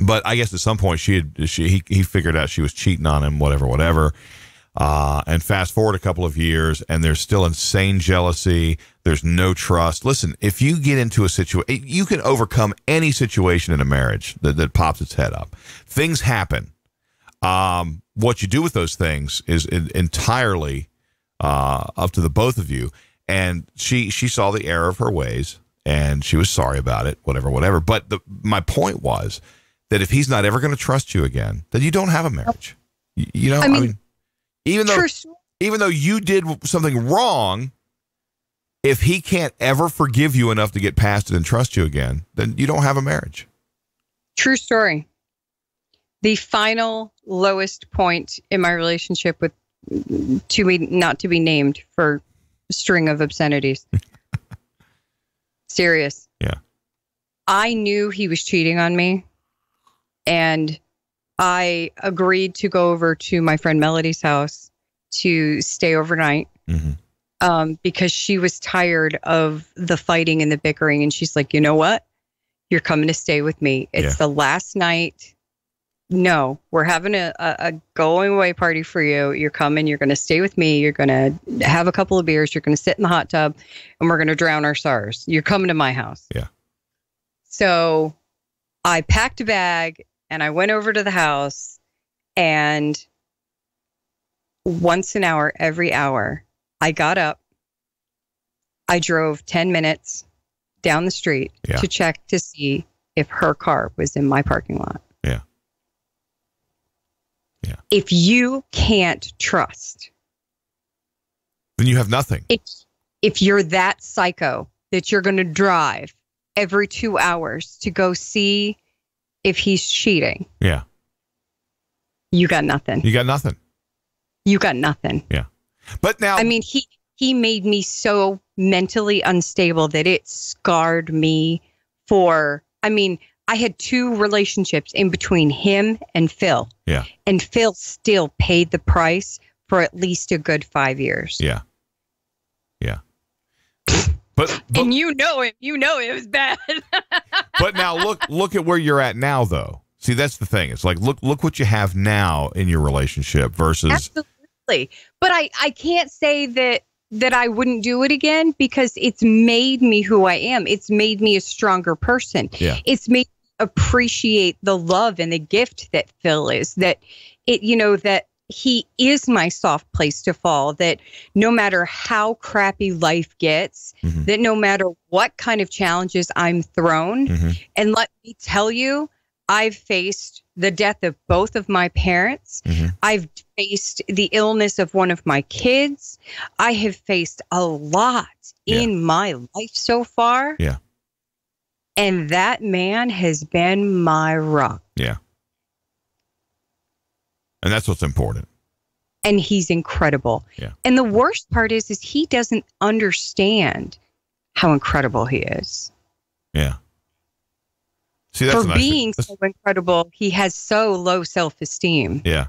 But I guess at some point he figured out she was cheating on him, whatever. And fast forward a couple of years, and there's still insane jealousy. There's no trust. Listen, if you get into a situation, you can overcome any situation in a marriage that pops its head up. Things happen. What you do with those things is entirely up to the both of you. And she saw the error of her ways, and she was sorry about it, whatever. But my point was that if he's not ever going to trust you again, then you don't have a marriage. I mean even though you did something wrong, if he can't ever forgive you enough to get past it and trust you again, then you don't have a marriage. True story. The final lowest point in my relationship with not to be named for a string of obscenities. Serious. Yeah. I knew he was cheating on me, and I agreed to go over to my friend Melody's house to stay overnight because she was tired of the fighting and the bickering. And she's like, you know what? You're coming to stay with me. It's the last night. No, we're having a going away party for you. You're coming. You're going to stay with me. You're going to have a couple of beers. You're going to sit in the hot tub, and we're going to drown our sorrows. You're coming to my house. Yeah. So I packed a bag, and I went over to the house, and once an hour, every hour, I got up. I drove 10 minutes down the street to check to see if her car was in my parking lot. Yeah. Yeah. If you can't trust, then you have nothing. If you're that psycho that you're going to drive every 2 hours to go see if he's cheating. Yeah. You got nothing. You got nothing. You got nothing. Yeah. But now, I mean, he made me so mentally unstable that it scarred me I had 2 relationships in between him and Phil. Yeah. And Phil still paid the price for at least a good 5 years. Yeah. Yeah. But and you know it was bad. But now look at where you're at now, though. See, that's the thing. It's like look what you have now in your relationship versus. Absolutely. But I can't say that I wouldn't do it again because it's made me who I am. It's made me a stronger person. Yeah. It's made me appreciate the love and the gift that Phil is, that he is my soft place to fall, that no matter how crappy life gets, that no matter what kind of challenges I'm thrown, and let me tell you, I've faced the death of both of my parents. I've faced the illness of one of my kids. I have faced a lot in my life so far. Yeah. And that man has been my rock. Yeah. And that's what's important. And he's incredible. Yeah. And the worst part is he doesn't understand how incredible he is. Yeah. See, that's for being so incredible, he has so low self-esteem. Yeah.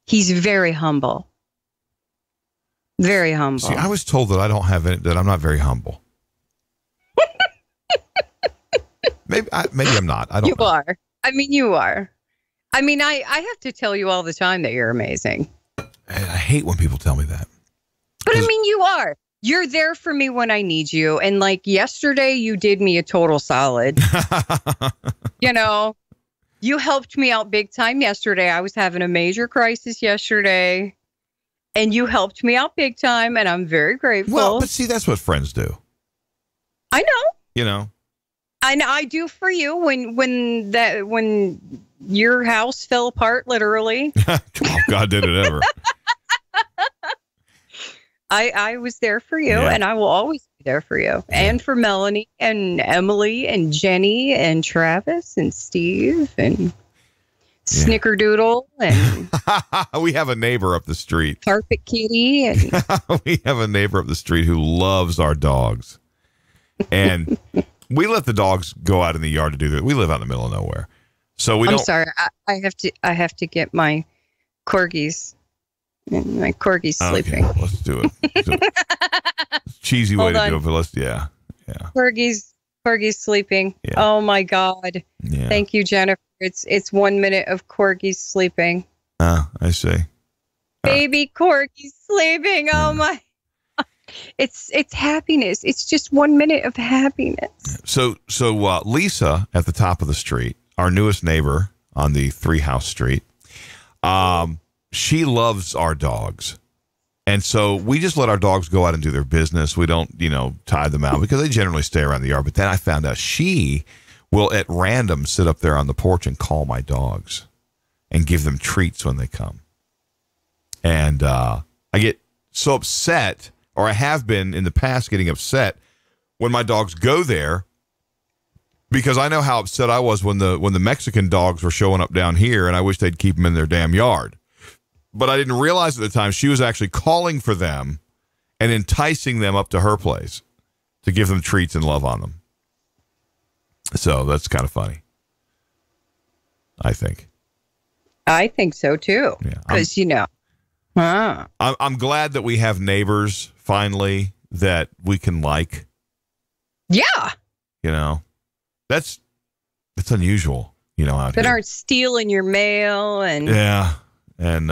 He's very humble. Very humble. See, I was told that I don't have any, that I'm not very humble. maybe I'm not. I don't You know. are. I mean, you are. I mean, I have to tell you all the time that you're amazing. I hate when people tell me that. But I mean, you are. You're there for me when I need you. And like yesterday, you did me a total solid. You know, you helped me out big time yesterday. I was having a major crisis yesterday. And you helped me out big time. And I'm very grateful. Well, but see, that's what friends do. I know. You know? I do for you when your house fell apart, literally. Oh, God, did it ever. I was there for you, Yeah. and I will always be there for you. And for Melanie and Emily and Jenny and Travis and Steve and Snickerdoodle and We have a neighbor up the street. Carpet Kitty. And We have a neighbor up the street who loves our dogs. And we let the dogs go out in the yard to do that. We live out in the middle of nowhere. So we I'm don't. sorry. I have to get my corgis. My corgi's sleeping. Okay, let's do it. It's a cheesy way Hold to on. do it, but let's, yeah. Corgi's sleeping. Yeah. Oh my God. Yeah. Thank you, Jennifer. It's 1 minute of Corgi's sleeping. I see. Baby Corgi's sleeping. Oh my. It's happiness. It's just 1 minute of happiness. So Lisa at the top of the street, our newest neighbor on the 3-house street, she loves our dogs. And so we just let our dogs go out and do their business. We don't, tie them out because they generally stay around the yard. But then I found out she will at random sit up there on the porch and call my dogs and give them treats when they come. And I get so upset, or I have been in the past getting upset when my dogs go there, because I know how upset I was when the Mexican dogs were showing up down here, and I wish they'd keep them in their damn yard. But I didn't realize at the time she was actually calling for them and enticing them up to her place to give them treats and love on them. So that's kind of funny, I think. I think so too. Yeah, Because I'm glad that we have neighbors finally that we can like. Yeah. That's unusual. Out That here. aren't stealing your mail and Yeah, and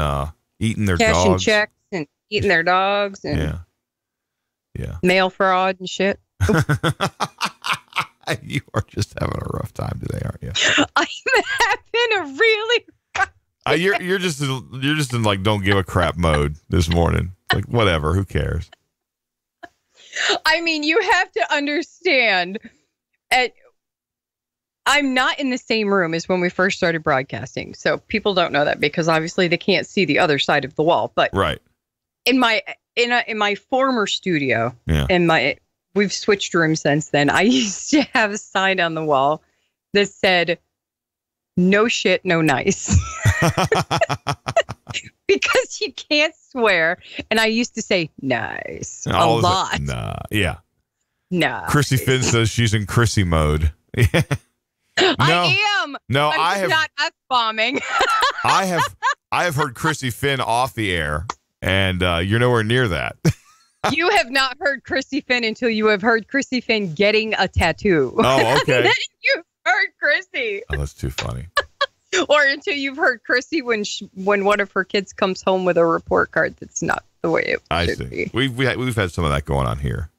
eating their cashing dogs. checks and eating their dogs and Yeah. mail fraud and shit. You are just having a rough time today, aren't you? I'm having a really You're just in like don't give a crap mode this morning. Like whatever, who cares? I mean, you have to understand. I'm not in the same room as when we first started broadcasting, so people don't know that because obviously they can't see the other side of the wall. But Right. in my former studio, Yeah. We've switched rooms since then. I used to have a sign on the wall that said, "No shit, no nice," because you can't swear. And I used to say nice a lot. Nah. Yeah. Nah. Chrissy Finn says she's in Chrissy mode. I am. No, I'm I just have not F-bombing. I have heard Chrissy Finn off the air, and you're nowhere near that. You have not heard Chrissy Finn until you have heard Chrissy Finn getting a tattoo. Oh, okay. Then you've heard Chrissy. Oh, that's too funny. Or until you've heard Chrissy when one of her kids comes home with a report card that's not the way it I should see. be. We've had some of that going on here,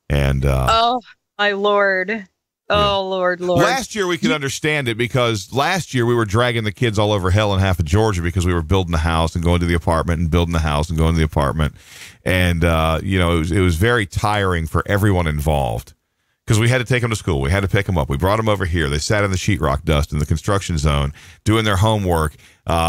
and Oh, my Lord. Oh, Lord. last year we could understand it because last year we were dragging the kids all over hell in half of Georgia because we were building the house and going to the apartment and building the house and going to the apartment, and it was very tiring for everyone involved. Because we had to take them to school. We had to pick them up. We brought them over here. They sat in the sheetrock dust in the construction zone doing their homework.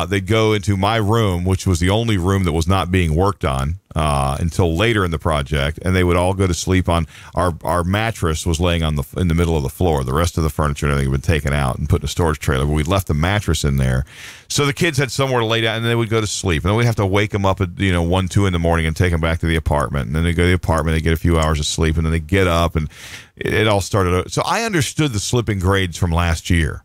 They'd go into my room, which was the only room that was not being worked on until later in the project. And they would all go to sleep on our mattress was laying in the middle of the floor. The rest of the furniture and everything had been taken out and put in a storage trailer. But we left the mattress in there. So the kids had somewhere to lay down and they would go to sleep. And then we'd have to wake them up at 1, 2 in the morning and take them back to the apartment. And then they go to the apartment, they get a few hours of sleep, and then they get up and it all started. So I understood the slipping grades from last year.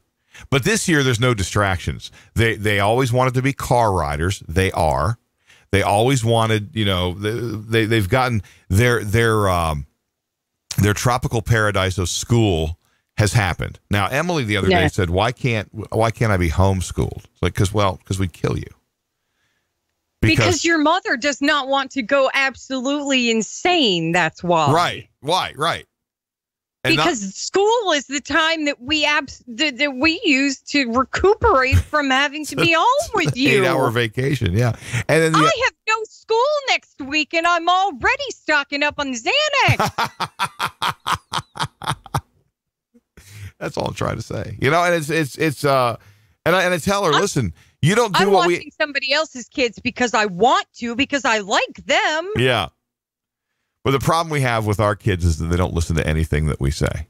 But this year, there's no distractions. They always wanted to be car riders. They are. They always wanted, they've gotten their tropical paradise of school has happened. Now, Emily the other day said, why can't I be homeschooled? It's like, because we'd kill you. Because your mother does not want to go absolutely insane. That's why. Right. Why? Right. And because school is the time that we use to recuperate from having to be home with you. 8-hour vacation, yeah. And then I have no school next week, and I'm already stocking up on Xanax. That's all I'm trying to say. And I tell her, listen, you don't do I'm what watching somebody else's kids because I want to, because I like them. Yeah. But the problem we have with our kids is that they don't listen to anything that we say.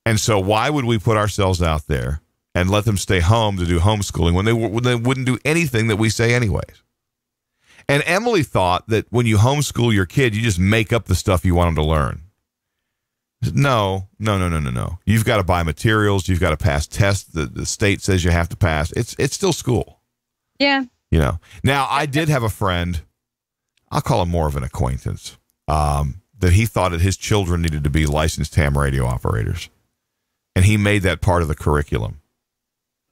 And so why would we put ourselves out there and let them stay home to do homeschooling when they wouldn't do anything that we say anyways? And Emily thought that when you homeschool your kid, you just make up the stuff you want them to learn. No. You've got to buy materials. You've got to pass tests that the state says you have to pass. It's still school. Yeah. Now, I did have a friend, I'll call him more of an acquaintance, that he thought that his children needed to be licensed ham radio operators. And he made that part of the curriculum.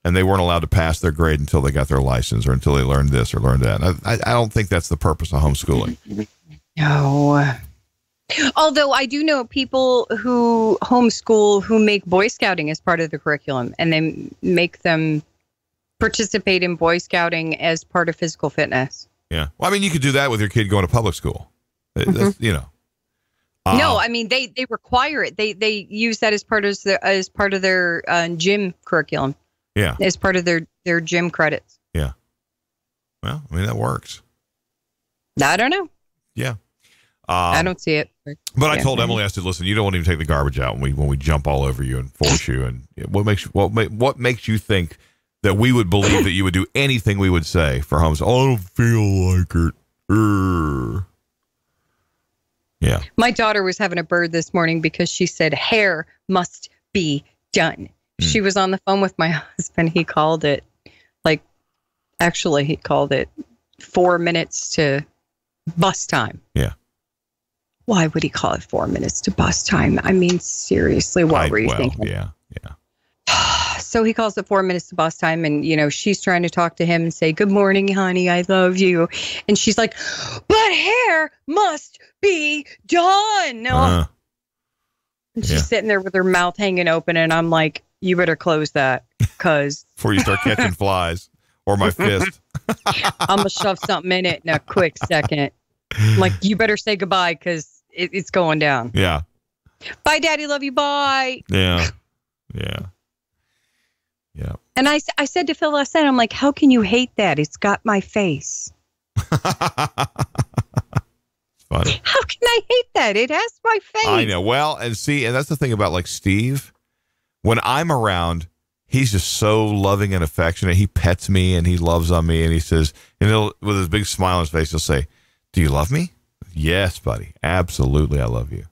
And they weren't allowed to pass their grade until they got their license or until they learned this or learned that. I don't think that's the purpose of homeschooling. No. Although I do know people who homeschool who make Boy Scouting as part of the curriculum, and they make them participate in Boy Scouting as part of physical fitness. Yeah. Well, I mean, you could do that with your kid going to public school. That's, No, I mean, they require it. They use that as part of their gym curriculum. Yeah. As part of their gym credits. Yeah. Well, I mean, that works. I don't know. Yeah. I don't see it. But I told Emily, I said, listen, you don't want to even take the garbage out when we jump all over you and force you. And what makes you think that we would believe that you would do anything we would say for homes? Oh, I don't feel like it. Yeah. My daughter was having a bird this morning because she said hair must be done. She was on the phone with my husband. He called it 4 minutes to bus time. Yeah. Why would he call it 4 minutes to bus time? I mean, seriously, what were you thinking? Yeah. So he calls it 4 minutes to bus time. And, she's trying to talk to him and say, good morning, honey. I love you. And she's like, but hair must be done. And she's sitting there with her mouth hanging open. And I'm like, you better close that because before you start catching flies or my fist. I'm going to shove something in it in a quick second. Like, you better say goodbye because it's going down. Yeah. Bye, Daddy. Love you. Bye. Yeah. And I said to Phil last night, I'm like, how can you hate that? It's got my face. It's funny. How can I hate that? It has my face. I know. Well, and that's the thing about like Steve. When I'm around, he's just so loving and affectionate. He pets me and he loves on me. And he says, with his big smile on his face, he'll say, do you love me? Yes, buddy. Absolutely. I love you.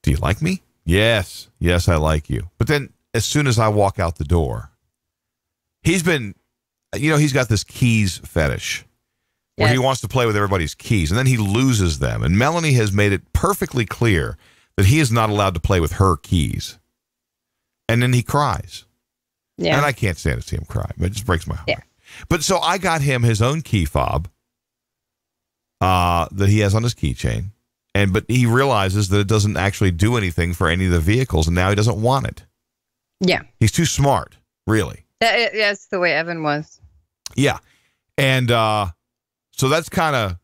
Do you like me? Yes. Yes, I like you. But then as soon as I walk out the door, he's got this keys fetish where he wants to play with everybody's keys and then he loses them. And Melanie has made it perfectly clear that he is not allowed to play with her keys. And then he cries. Yeah. And I can't stand to see him cry. It just breaks my heart. Yeah. But so I got him his own key fob that he has on his keychain. But he realizes that it doesn't actually do anything for any of the vehicles. And now he doesn't want it. Yeah. He's too smart, really. That's the way Evan was. Yeah. And so that's kind of,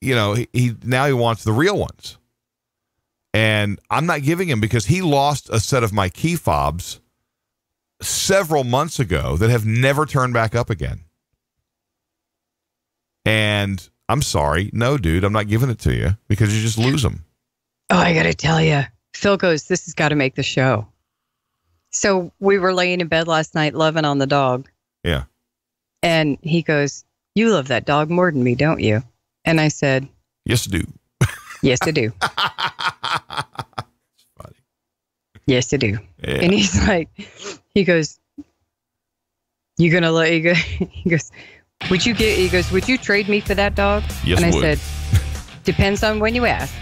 he now he wants the real ones. And I'm not giving him because he lost a set of my key fobs several months ago that have never turned back up again. And I'm sorry. No, dude, I'm not giving it to you because you just lose them. Oh, I got to tell you. Phil goes, this has got to make the show. So we were laying in bed last night loving on the dog. Yeah. And he goes, you love that dog more than me, don't you? And I said, yes, I do. Yes, I do. It's funny. Yes, I do. Yeah. And he's like, he goes, you gonna let you go? He goes, He goes, would you trade me for that dog? Yes, and I would. said, depends on when you ask.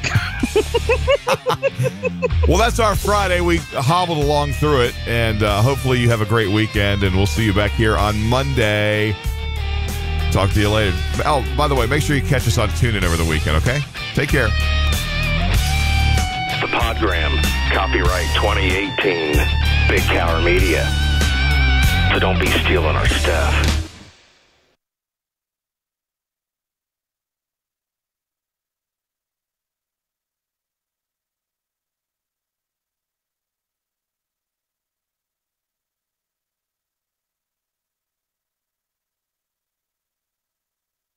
Well, that's our Friday. We hobbled along through it, and hopefully you have a great weekend, and we'll see you back here on Monday. Talk to you later. Oh, by the way, make sure you catch us on TuneIn over the weekend, okay? Take care. The Podgram, copyright 2018, Big Tower Media. So don't be stealing our stuff.